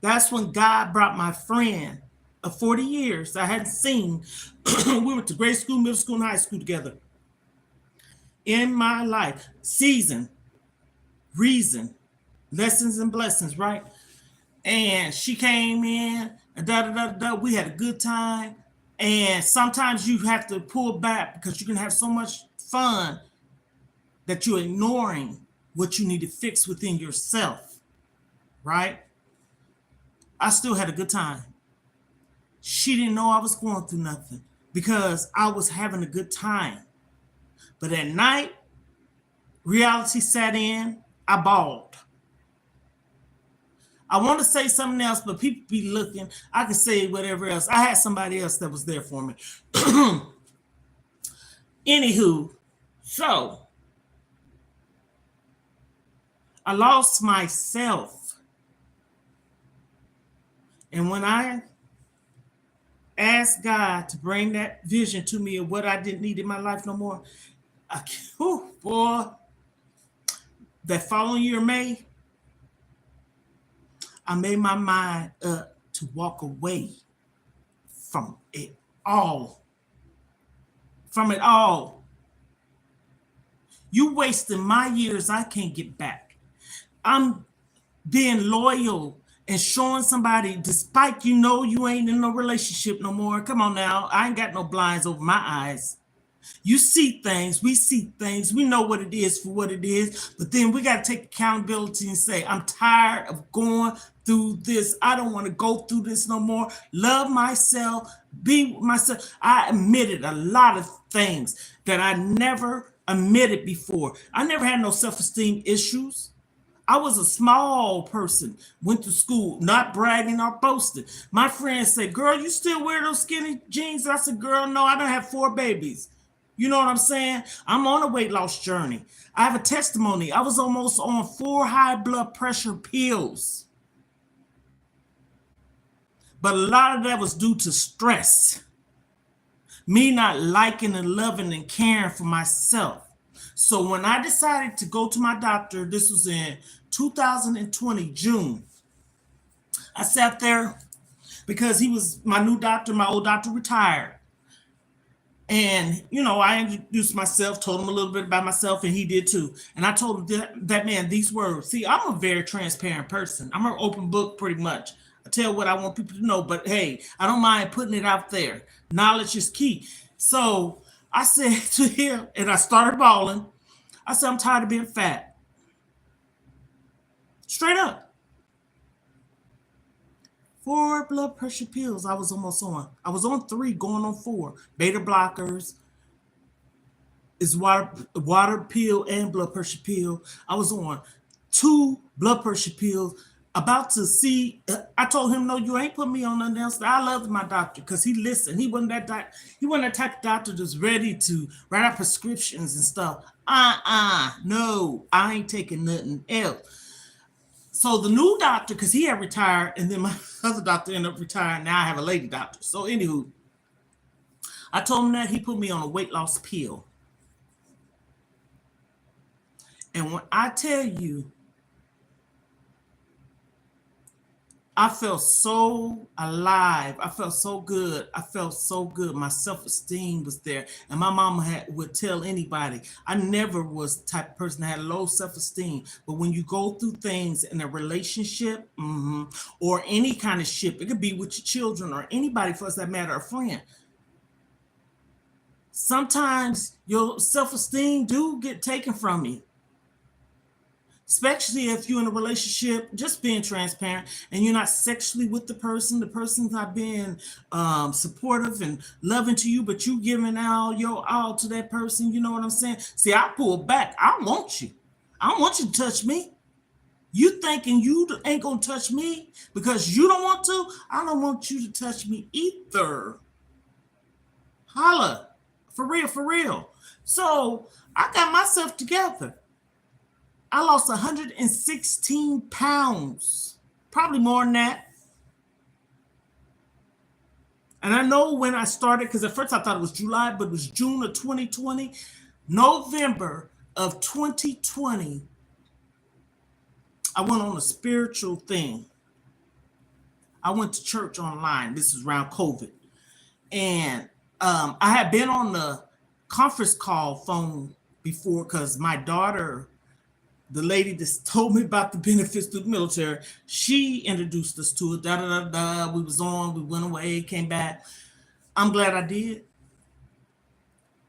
that's when God brought my friend of 40 years I hadn't seen. We went to grade school, middle school, and high school together. In my life, season, reason, lessons and blessings, right? And she came in, and we had a good time. And sometimes you have to pull back because you can have so much fun that you're ignoring what you need to fix within yourself, right? I still had a good time. She didn't know I was going through nothing because I was having a good time. But at night, reality set in, I bawled. I want to say something else, but people be looking. I can say whatever else. I had somebody else that was there for me. Anywho, so I lost myself. And when I asked God to bring that vision to me of what I didn't need in my life no more, boy, that following year, May, I made my mind up to walk away from it all. From it all. You wasting my years I can't get back. I'm being loyal and showing somebody, despite you ain't in no relationship no more. Come on now. I ain't got no blinds over my eyes. You see things, we see things, we know what it is for what it is, but then we got to take accountability and say, I'm tired of going through this. I don't want to go through this no more. Love myself, be myself. I admitted a lot of things that I never admitted before. I never had no self-esteem issues. I was a small person, went to school, not bragging or boasting. My friends say, girl, you still wear those skinny jeans? I said, girl, no, I don't have 4 babies. You know what I'm saying? I'm on a weight loss journey. I have a testimony. I was almost on 4 high blood pressure pills. But a lot of that was due to stress. Me not liking and loving and caring for myself. So when I decided to go to my doctor, this was in 2020, June. I sat there because he was my new doctor. My old doctor retired. And, I introduced myself, told him a little bit about myself, and he did too. And I told that man these words. See, I'm a very transparent person. I'm an open book pretty much. I tell what I want people to know, but hey, I don't mind putting it out there. Knowledge is key. So I said to him, and I started bawling. I said, I'm tired of being fat. Straight up. 4 blood pressure pills I was almost on. I was on 3, going on 4. Beta blockers, is water pill and blood pressure pill. I was on 2 blood pressure pills. About to see, I told him, no, you ain't put me on nothing else. I loved my doctor because he listened. He wasn't that type of doctor that's ready to write out prescriptions and stuff. No, I ain't taking nothing else. So the new doctor, because he had retired, and then my other doctor ended up retiring. Now I have a lady doctor. So anywho, I told him that he put me on a weight loss pill. And when I tell you, I felt so alive. I felt so good. I felt so good. My self-esteem was there. And my mama would tell anybody, I never was the type of person that had low self-esteem. But when you go through things in a relationship, or any kind of ship, it could be with your children or anybody for us that matter, a friend. Sometimes your self-esteem do get taken from you. Especially if you're in a relationship, just being transparent, and you're not sexually with the person's not being supportive and loving to you, but you giving your all to that person. You know what I'm saying? See, I pull back. I want you. I don't want you to touch me. You thinking you ain't gonna touch me because you don't want to? I don't want you to touch me either. Holla. For real, for real. So I got myself together. I lost 116 pounds, probably more than that. And I know when I started, because at first I thought it was July, but it was June of 2020. November of 2020, I went on a spiritual thing. I went to church online. This is around COVID. And I had been on the conference call phone before because my daughter, the lady that told me about the benefits to the military, she introduced us to it. Da da da da. We was on. We went away. Came back. I'm glad I did.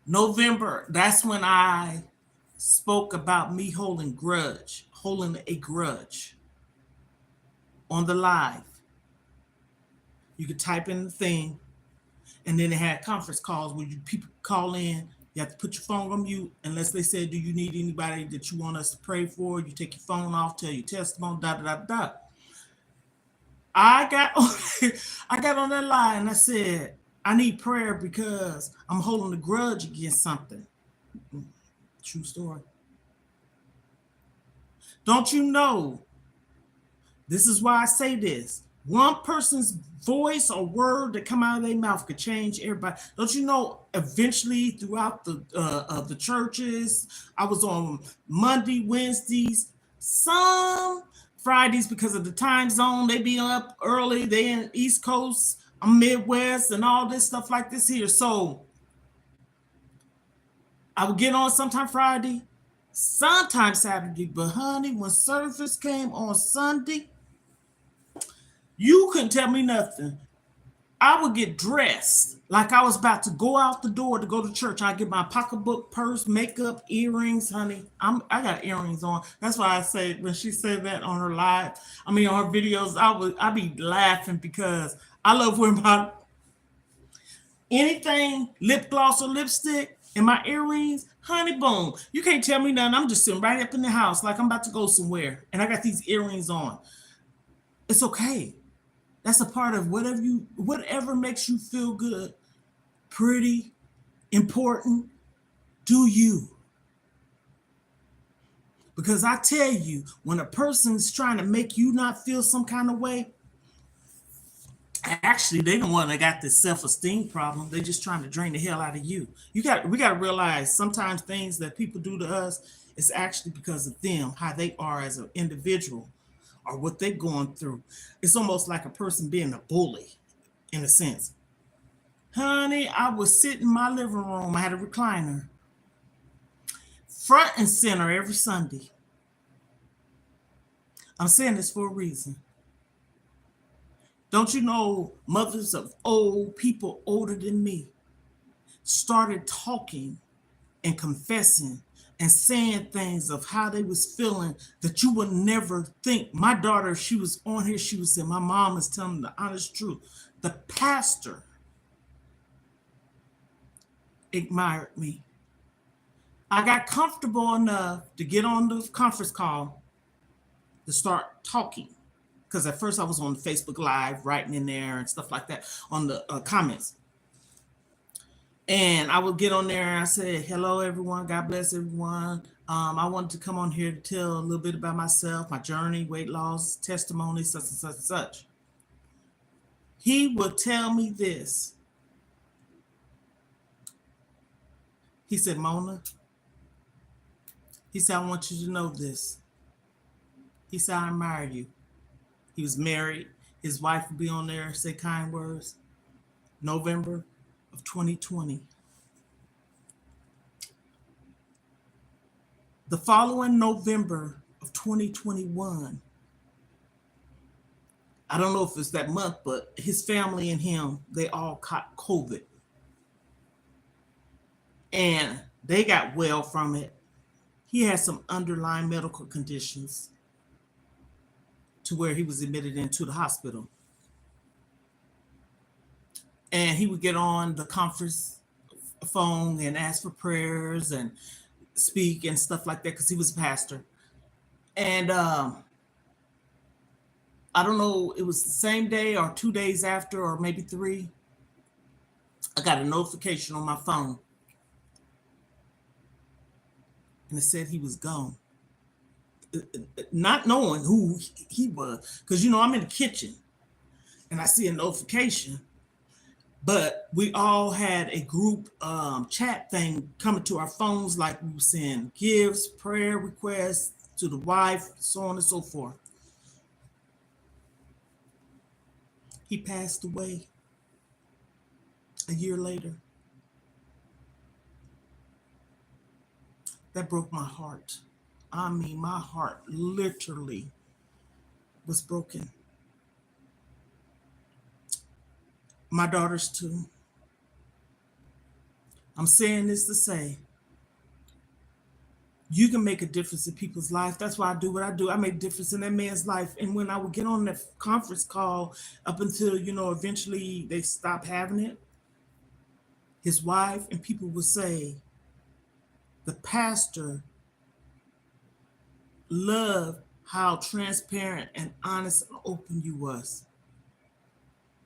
November. That's when I spoke about me holding a grudge on the live. You could type in the thing, and then they had conference calls where people call in. You have to put your phone on mute unless they say, do you need anybody that you want us to pray for? You take your phone off, tell your testimony, da, da, da, da. I got on that line and I said, I need prayer because I'm holding a grudge against something. True story. Don't you know? This is why I say this. One person's voice or word that come out of their mouth could change everybody. Don't you know? Eventually, throughout the churches, I was on Monday, Wednesdays, some Fridays because of the time zone. They be up early. They in East Coast, I'm Midwest, and all this stuff like this here. So I would get on sometime Friday, sometimes Saturday. But honey, when service came on Sunday, you couldn't tell me nothing. I would get dressed like I was about to go out the door to go to church. I get my pocketbook, purse, makeup, earrings, honey. I got earrings on. That's why I say when she said that on her on her videos, I be laughing because I love wearing my anything, lip gloss or lipstick, and my earrings, honey, boom. You can't tell me nothing. I'm just sitting right up in the house like I'm about to go somewhere, and I got these earrings on. It's okay. That's a part of whatever makes you feel good, pretty, important, do you. Because I tell you, when a person's trying to make you not feel some kind of way, actually, they the one that got this self-esteem problem. They're just trying to drain the hell out of you. We got to realize sometimes things that people do to us is actually because of them, how they are as an individual, or what they're going through. It's almost like a person being a bully, in a sense. Honey, I was sitting in my living room. I had a recliner, front and center every Sunday. I'm saying this for a reason. Don't you know mothers of old people older than me started talking and confessing and saying things of how they was feeling that you would never think. My daughter, if she was on here, she would say, my mom is telling the honest truth. The pastor admired me. I got comfortable enough to get on the conference call to start talking. Because at first I was on Facebook Live, writing in there and stuff like that on the comments. And I would get on there and I said, hello, everyone. God bless everyone. I wanted to come on here to tell a little bit about myself, my journey, weight loss, testimony, such and such and such. He would tell me this. He said, Mona, He said, I want you to know this. He said, I admire you. He was married. His wife would be on there, say kind words. November of 2020. The following November of 2021, I don't know if it's that month, but his family and him, they all caught COVID. And they got well from it. He had some underlying medical conditions to where he was admitted into the hospital. And he would get on the conference phone and ask for prayers and speak and stuff like that because he was a pastor. And I don't know, it was the same day or 2 days after, or maybe 3. I got a notification on my phone. And it said he was gone. Not knowing who he was. Because, you know, I'm in the kitchen and I see a notification. But we all had a group chat thing coming to our phones, like we were saying gifts, prayer requests to the wife, so on and so forth. He passed away a year later. That broke my heart. I mean, my heart literally was broken. My daughters too. I'm saying this to say, you can make a difference in people's life. That's why I do what I do. I make a difference in that man's life. And when I would get on that conference call up until, you know, eventually they stopped having it, his wife and people would say, the pastor loved how transparent and honest and open you was.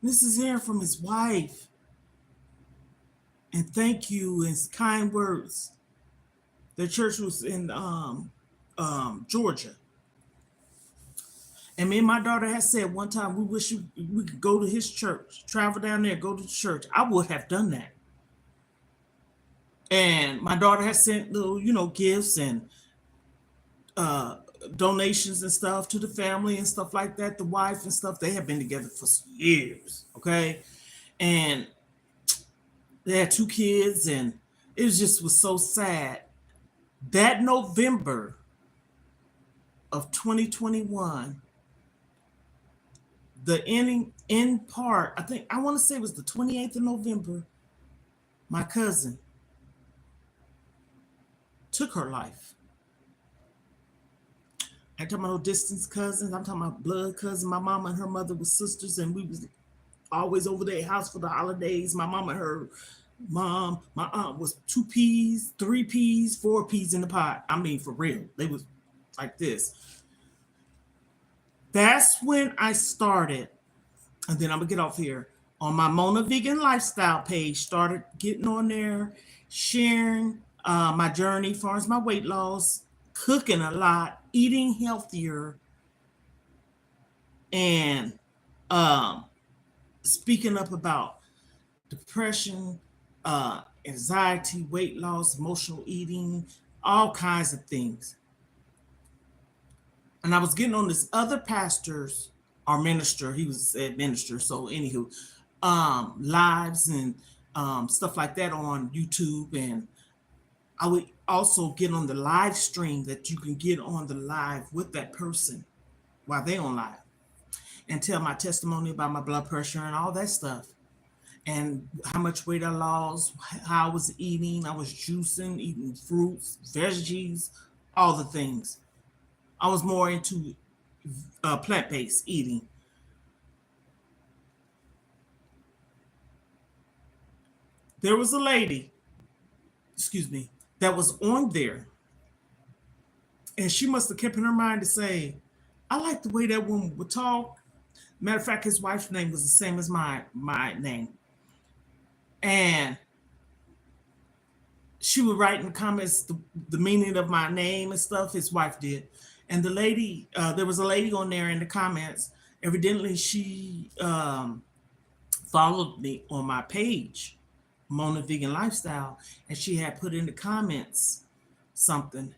This is hearing from his wife. And thank you and kind words. The church was in Georgia. And me and my daughter had said one time, we wish we could go to his church, travel down there, go to the church. I would have done that. And my daughter had sent little, you know, gifts and donations and stuff to the family and stuff like that. The wife and stuff, they had been together for years, okay? And they had 2 kids, and it was so sad. That November of 2021, the end part, I want to say it was the 28th of November, my cousin took her life. I ain't talking about no distance cousins. I'm talking about blood cousins. My mama and her mother were sisters, and we was always over their house for the holidays. My mama and her mom, my aunt was 2 peas, 3 peas, 4 peas in the pot. I mean, for real. They was like this. That's when I started, and then I'm gonna get off here, on my Mona Vegan Lifestyle page, started getting on there, sharing my journey as far as my weight loss, cooking a lot, eating healthier, and speaking up about depression, anxiety, weight loss, emotional eating, all kinds of things. And I was getting on this other pastor's or minister, he was a minister, so anywho, lives and stuff like that on YouTube. And I would also get on the live stream that you can get on the live with that person while they on live, and tell my testimony about my blood pressure and all that stuff, and how much weight I lost, how I was eating. I was juicing, eating fruits, veggies, all the things. I was more into plant-based eating. There was a lady, that was on there, and she must have kept in her mind to say, I like the way that woman would talk. Matter of fact, his wife's name was the same as my name. And she would write in the comments the meaning of my name and stuff. His wife did. And the lady, there was a lady on there in the comments. Evidently, she followed me on my page, Mona Vegan Lifestyle, and she had put in the comments something.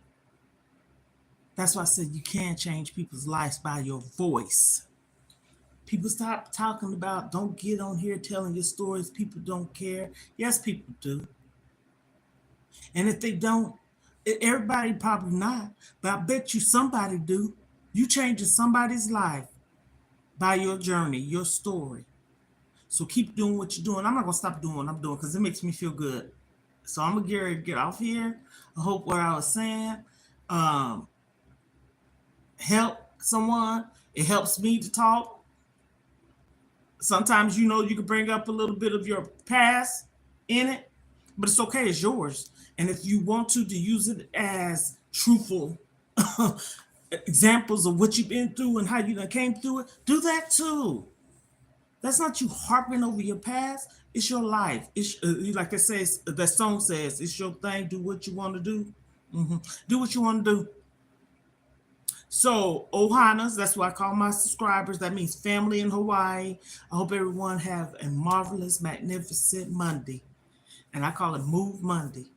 That's why I said you can't change people's lives by your voice. People stop talking about, don't get on here telling your stories. People don't care. Yes, people do. And if they don't, everybody probably not. But I bet you somebody do. You changing somebody's life by your journey, your story. So keep doing what you're doing. I'm not gonna stop doing what I'm doing because it makes me feel good. So I'm gonna get off here. I hope what I was saying um, help someone. It helps me to talk. Sometimes you can bring up a little bit of your past in it, but it's okay. It's yours. And if you want to use it as truthful examples of what you've been through and how you done came through it, do that too. That's not you harping over your past. It's your life. It's like it says, that song says, it's your thing. Do what you want to do. Do what you want to do. So, Ohanas, that's what I call my subscribers. That means family in Hawaii. I hope everyone have a marvelous, magnificent Monday. And I call it Move Monday.